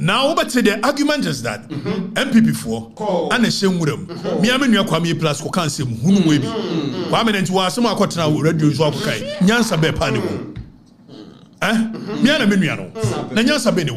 Now, but the argument is that MPP for and a shame with them. Me, I'm in your Kwame plus who can't see who will be. Kwame and to some of now radio Zokai, Nyansa Bepani. Me and a miniano, Nyansa Beni.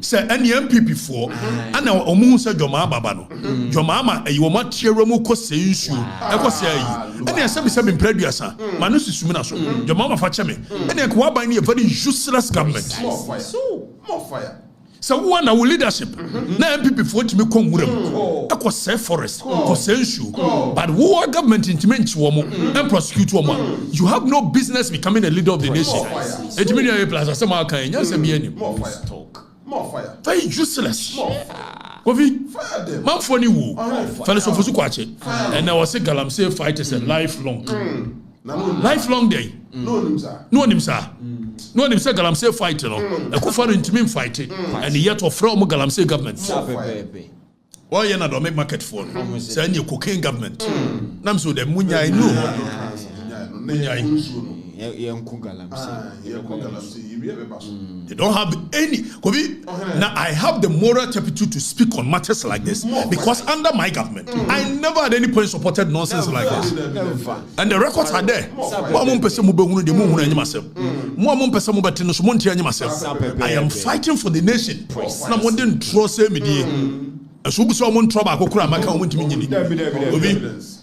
Say any MPP for and now Omusa Joma Babano. Jomama, you are much your Romuko issue. I was saying, and there's some previous Manus Suminaso, Jomama Fachame, and a Kwabani a very useless government. More fire. So one our leadership. Now MPP for to me come with them. I was say forest, consensual. But who are government intimate and prosecute woman? You have no business becoming a leader of the nation. It means you plus some more fire. More fire. Very useless. Kofi, man funny woo. Fellas of Fusukwache. And I was say Galamsey fight is a lifelong. Lifelong day. No nimsa. No one say Galamsey fight, no. A kufaru intimate fight, and yet of from Galamsey government. Why you not make market for? Say any cocaine government. Namso the munya I know. They don't have any. Now I have the moral turpitude to speak on matters like this because under my government, I never at any point supported nonsense like this. And the records are there. I am fighting for the nation. So be so trouble akokura maka wontimi nyini obi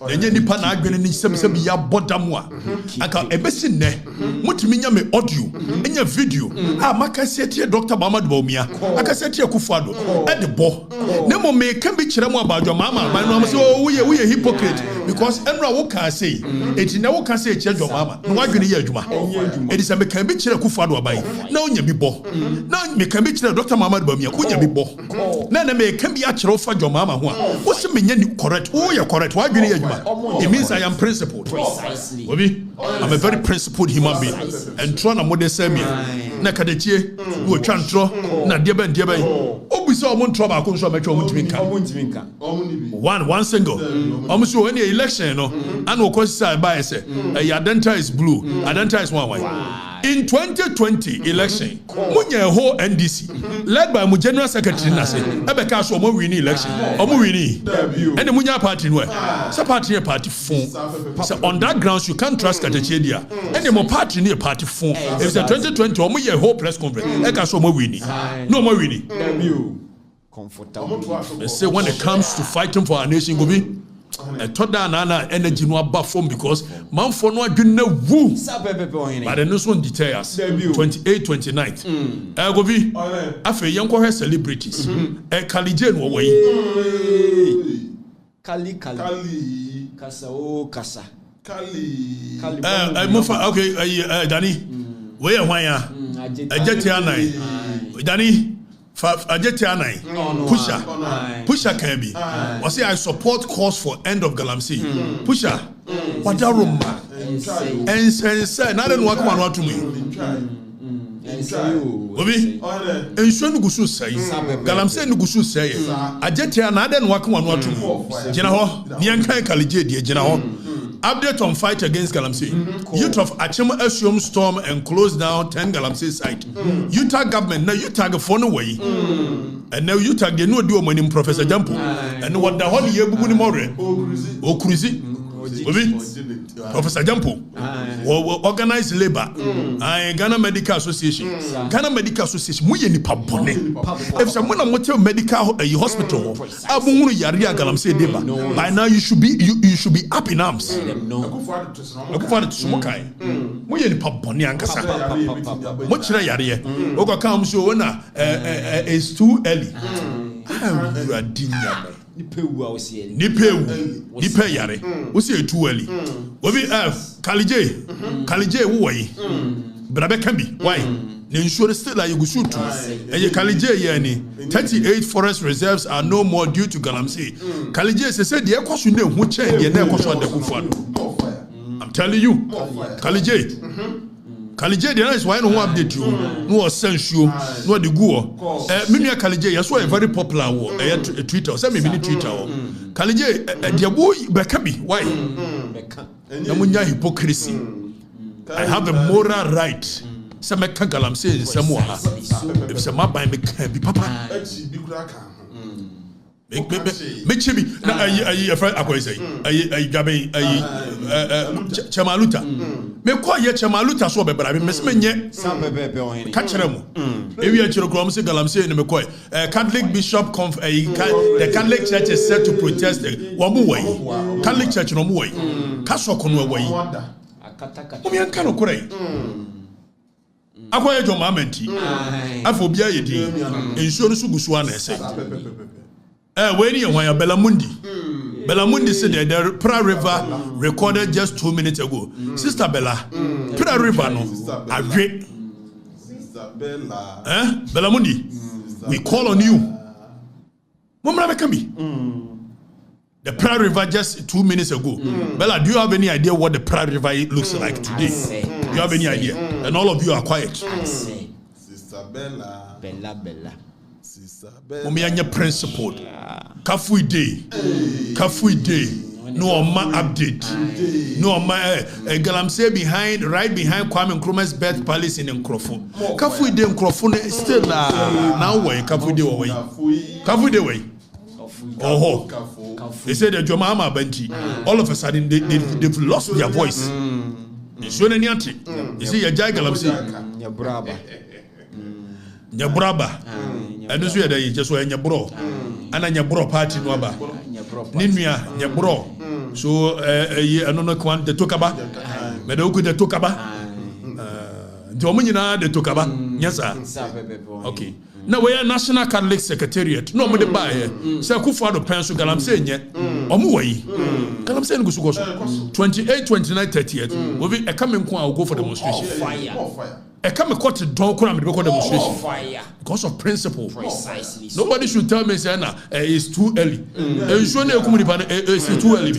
enye nipa na adwene ni sem ya bodam a aka ebesi ne mutimi nya me audio enya video maka setie Dr. Muhammad Baumia aka setie Kufuado e de bo ne mo me kan bi kire mo abadwo mama man no so we hypocrite because enra wo ka say eti na wo ka say kire dwo mama no adwene ye adwuma edi se me kan bi kire Kufuado abai na onya bi bo na me kan bi kire Dr. Muhammad Baumia onya bi bo na me kan bi for your mama who what's the correct? Oh, you're correct. Why do you it means I am principled. Precisely. I'm a very principled human being. And trying to model semi. Nakadechie, who chantro, na diaben. Oh, we saw one trouble. I couldn't show metro one single. Almost any election, no, and of course, I buy say, Adenta is blue, Adenta is one white. In 2020 election, Munya whole NDC, led by my general secretary Nase, Ebeka so mo win election. Omo win. And the Munya party where? So party phone. So on that grounds you can't trust Okatakyie dia. And the more party near party phone. If it's a 2020 omo ye whole press conference, Eka so mo win. No more winning. Comfortable. They say when it comes to fighting for our nation, go be. Toda na energy no aba form because man for no adwene wu but the next one details 28 29th go be afa yenko he celebrities Kyei no wo yi kali kasa okay Dani we e hwan ya ajeti anan Dani Ajeti Anai, Pusha Kebi. I say I support calls for end of Galamsey. Pusha, what a room, and say, not in what one to me. Obi, and so Nugusu say, Galamsey Nugusu say, Ajeti Anai, and what one to me. General, Nyankai Kyei, General. Update on fight against Galamsey. Youth of Achema assume storm and close down 10 Galamsey site. Utah government now Utah the phone away. And now Utah they no do money Professor Jampo. And what the whole year buguni more. Okruzi. Professor Jampo. Organized labor. Ghana Medical Association. Ghana Medical Association. Muye ni pabone. If someone am motel medical hospital, abungunu yaria Galamsey deba. By now you should be up in arms. Akufado tsumokai. Muye ni pabone ankasa. Mochira yaria. Oga kam so na it's too early. You are dinya. Nipe yare. We say too early. We Kyei wo yi. Brabe can be. Why? The insurance still like you shoot to. And you Kyei yani 38 forest reserves are no more due to Galamsey. Kyei said the question ne who change the question the Kufuado. I'm telling you. Kyei the is why no update you. No sense you. No the go. Mimi Kyei yes so very popular Twitter. Say me Twitter. Kyei the boy Bekabi. Why? Namunya hypocrisy. I have a moral right se me ka Galamsey nsem wa ha if se maban me ka bi papa bi kura kan me chebi na ayi friend akwess ayi gaben ayi chamaluta me ko ye chamaluta so bebra me se menye ka kire mo ewi a kire krom se Galamsey ne me ko Catholic bishop the Catholic church is set to protest wo mo wai Catholic church no mo wai ka so kono wai Okatakyie mo yanka no kore akwa ejo mamenti afo bia ye di ensuo no so gusu ana ese when you want Berla Mundi said that the Pra River recorded just 2 minutes ago. Sister Berla, Pra River no, Sister Berla, Berla Mundi, we call on you. Mama Kambi. The Pra River just 2 minutes ago. Berla, do you have any idea what the Pra River looks like today? Do you have any idea? And all of you are quiet. Sister Berla. Omianya principle. Kafui day. No ma update. No ma Galamsey right behind Kwame Nkrumah's birth palace in Nkrofo. Kafui day Nkrofo still now way Kafui day way. Kafui day way. Oh, they said that Jomama Benti. All of a sudden they've lost their voice. So you see your Galamsey. Nyabraba eno so yeda je so nyabro ana nyabro party no aba ninua nyabro so eno no kwan de tokaba me de oku de tokaba nti omo nyina de tokaba nyasa okay na we are National Catholic Secretariat no mo de ba here say Akufo-Addo penso Galamsey nye omo wayi Galamsey ngusu go so 28 29 30th we be e come nko a go for demonstration fire I come a court don't come and demonstration because of principle. Precisely. Nobody should tell me say na it's too early. It's too early.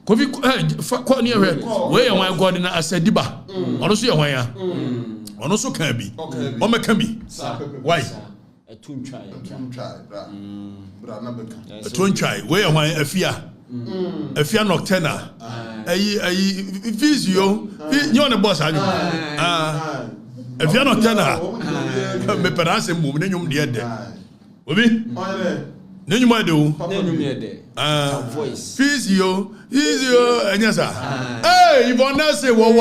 Kofi kwa ni here where you God na asediba. Ono so ye hwan ya. Ono so kan bi. O me kan bi. Why? A tun try bra na beka. A tun try where you hwan afia nocturna. Ayi physio. You on the boss aju. If you're not telling me perhaps mum nenyum de de obi nenyum ade o voice physio anyasa hey if on say wo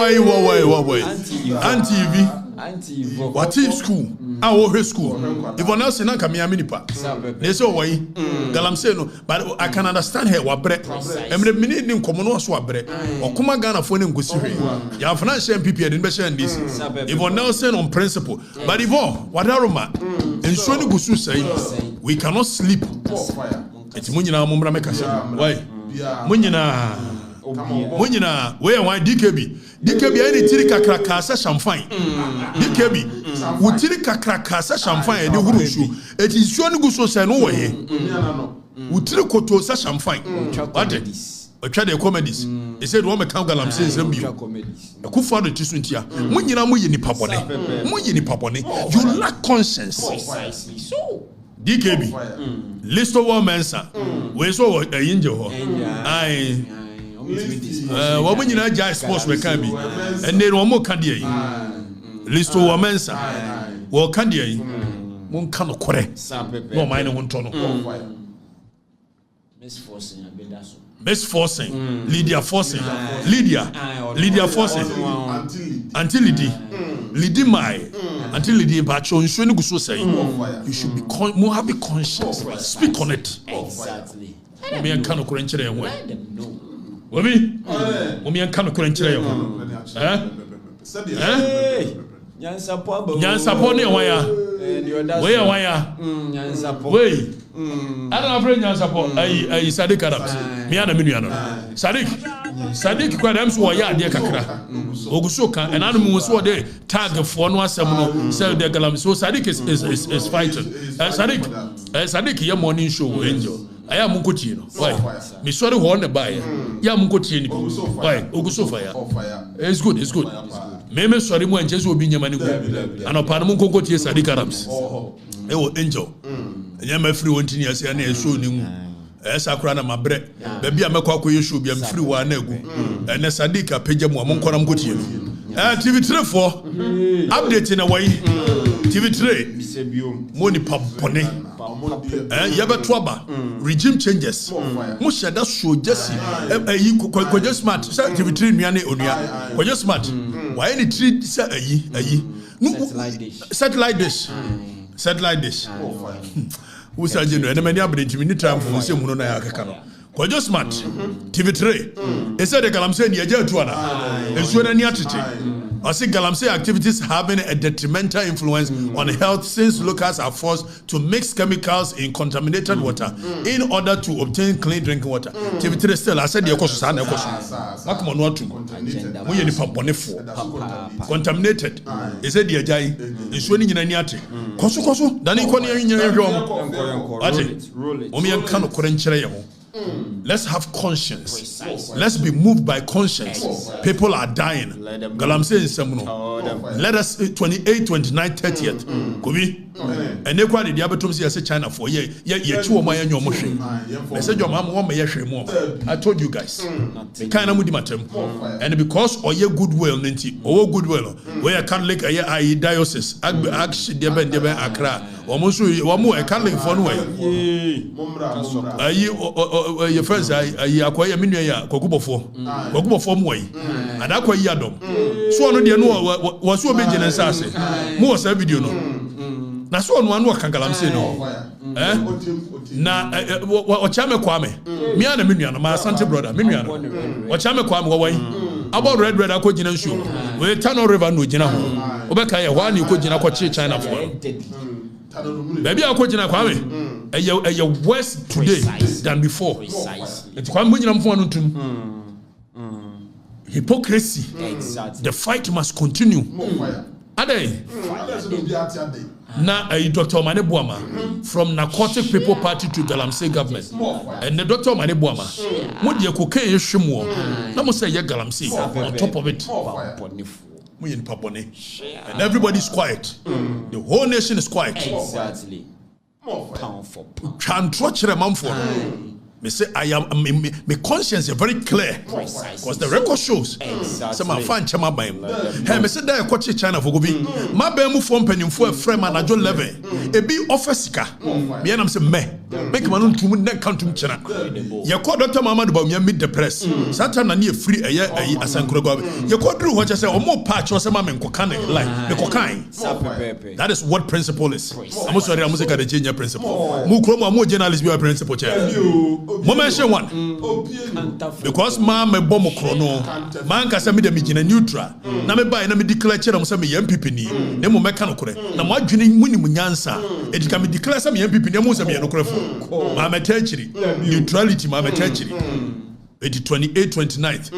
anti what school our school if on say na kamia minipa they say why Galamsey no but I can understand her wabre emre mini ni nkomo no so wabre okoma Ghana fo ne ngosi hwe ya financial MPP de be share this if on say on principle but if wadaroma enso ni gusu say we cannot sleep eti munyina mo mra mekasa why munyina we why DKB any tiri kakra kasa champagne DKB wo tiri kakra kasa champagne de hurushu eti so ni gusu say no we wo tiri koto sa champagne what otwa de comedies they said one me count Galamsey nsem bio Akufo-Addo tisu ntia munyina mo yini papone you lack conscience precisely so DKB list of mensa we so yinje ho ai wo munyina jai sports we kan bi ene no mo kan de yi list of mensa wo kan de yi mon kan okore no mind no nto no misforcing Lydia forcing until Lidi mai until Lidi bacho nso ni guso say you should be more happy conscious speak on it exactly me an kan okore nkyere enwe obi me an kan okore nkyere enwe nyansapo ne waya we waya nyansapo we ana afre nyansapo ai Sadiq Adams me ana menu ano Sadiq kwa dem so waya ade kakra oguso kan enanu mu so de tag for no asem no say the Galamsey so Sadiq is fighting Sadiq ye morning show angel aya munkotie no why me sorry ho ne buy ya munkotie ni why oguso fire it's good me sorry mo enje so obi nyama ni go anopa no munkotie Sadiq Adams ewo angel nyama free wontini ase na show ni mu esa kura na mabre ba bia mekwa akoye show bia mfiri wa na agu ene Sadiq apagya mu amonkora mkotie TV3 for update in a way. TV3 money papone yabetwaba regime changes mo shada show just ko just smart TV3 nuane onua ko just smart why any tree say satellite dish who say you know and many update me ni time for say mu no na yakaka no ko just smart TV3 e say the Galamsey ni eja atu ana ensuo na ni atete. I see Galamsey activities having a detrimental influence on health since locals are forced to mix chemicals in contaminated water in order to obtain clean drinking water. TV3 still, I said, the Okosan, contaminated. He said, the Ajay is winning in any ati. Kosu, Danny Konya in your let's have conscience. Let's be moved by conscience. People are dying. Galamsey in Semuno. Let us 28, 29, 30th. Kobi. And they quite the Abatum say China for ye 2 my annual motion. I said your mom won't be more. I told you guys. Kind of mudimatem. And because or ye goodwill, Ninti, or goodwill, where I can't lick a diocese, actually, Deben Accra, almost one more, I can't lick one way. Your friends, I acquire Minia, Kokubo form way, and acquire Yadom. So, I know the no was so big in a sassy. More video no. Na so one work can Galamsey no. Na Ochame Kwame. Me and Minia, my Santa brother, Minia. Ochame Kwame way. About red Akojina show. We turn on river no Jina. Obekaya, one you could Jina China for. Maybe I could Jina Kwame. A worse today than before. It's quite much hypocrisy. The fight must continue. Now, Dr. Manebuama from Narcotic People Party to Galamsey government, and the Dr. Manebuama, what you cocaine shimo, let me say, Galamsey on top of it. And everybody's quiet. The whole nation is quiet. Exactly. Can't touch the man for me. Say I am my conscience is very clear because the record shows. Some are fan chama by him. Hey, me say that I China for go be. My be move from penny for a frame manager level. E be officer. Me and am say me. Make man to mu neck count to China. You call Dr. Mama about me meet the press. Satan na free asankro go. You call Drew what you say or more patch or say ma men kokane like the cocaine. That is what principle is. I'm sorry, I'm music the change principle. Mu kromo mo journalist be principle chair. Mention one because man me bomb chrono man ka say me dem gina neutral na me buy na me declare chere say me MPP ni na mo meka no kore na mo adwene muni munyansa e dika me declare say me MPP na mo say me no kore fo ma me tachiri neutrality ma me tachiri 28 29th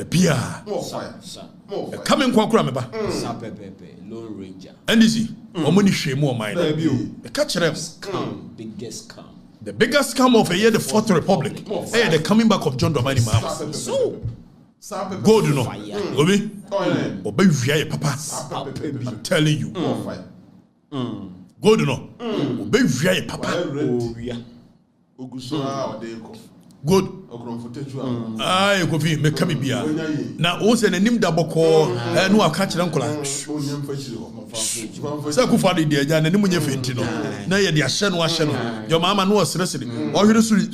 Pia coming kwa kura me ba Lone Ranger and easy omoni hwemu o mine e ka kire biggest scam. The biggest scam of the year, the Fourth Republic. Hey, the coming back of John Dramani Mahama. So, go do no. Obi, obey via papa. I'm telling you. Go do no. Obey via papa. Good. Aye, go be me come bia. Na o se nanim da boko no aka kire nkola. Say ku fa de dia ja nanim nya fenti no. Na ye de ahye no. Your mama no osresere. O hwere suri.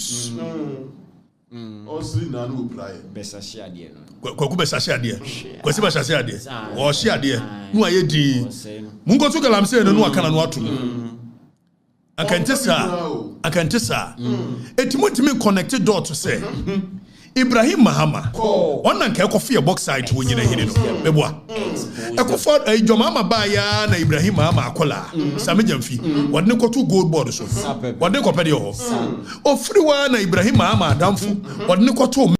Osiri na no apply. Besa share de no. Kwaku besa share de. Kwasi besa share de. O share de. No aye di. Mungo to Galamsey no aka na no atum. Akantesa. Etimotimi connected door to say Ibrahim Mahama. One nan ka kofi box site wo nyina hiri no. Beboa. Ekofo ejomama ba ya na Ibrahim Mahama akola. Samejamfi. Wodne koto gold board so. Wodne kopede ho. Ofriwa na Ibrahim Mahama adamfo. Wodne koto